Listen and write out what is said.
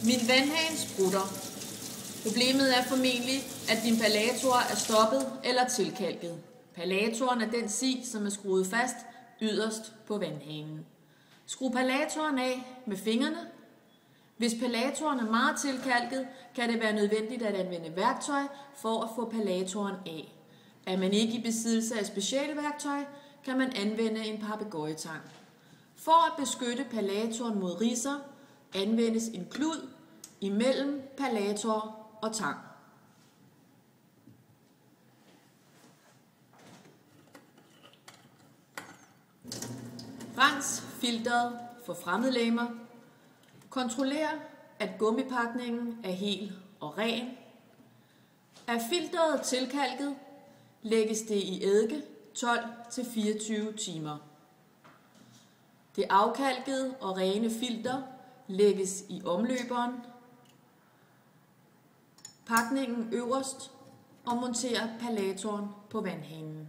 Min vandhane sprutter. Problemet er formentlig, at din palliator er stoppet eller tilkalket. Palliatoren er den si, som er skruet fast yderst på vandhanen. Skru palliatoren af med fingrene. Hvis palliatoren er meget tilkalket, kan det være nødvendigt at anvende værktøj for at få palliatoren af. Er man ikke i besiddelse af specialværktøj, kan man anvende en papegøjetang. For at beskytte palliatoren mod ridser, anvendes en klud imellem palliator og tang. Rens filteret for fremmedlegemer. Kontroller, at gummipakningen er hel og ren. Er filteret tilkalket, lægges det i eddike 12-24 timer. Det afkalkede og rene filter lægges i omløberen, pakningen øverst og monterer palliatoren på vandhanen.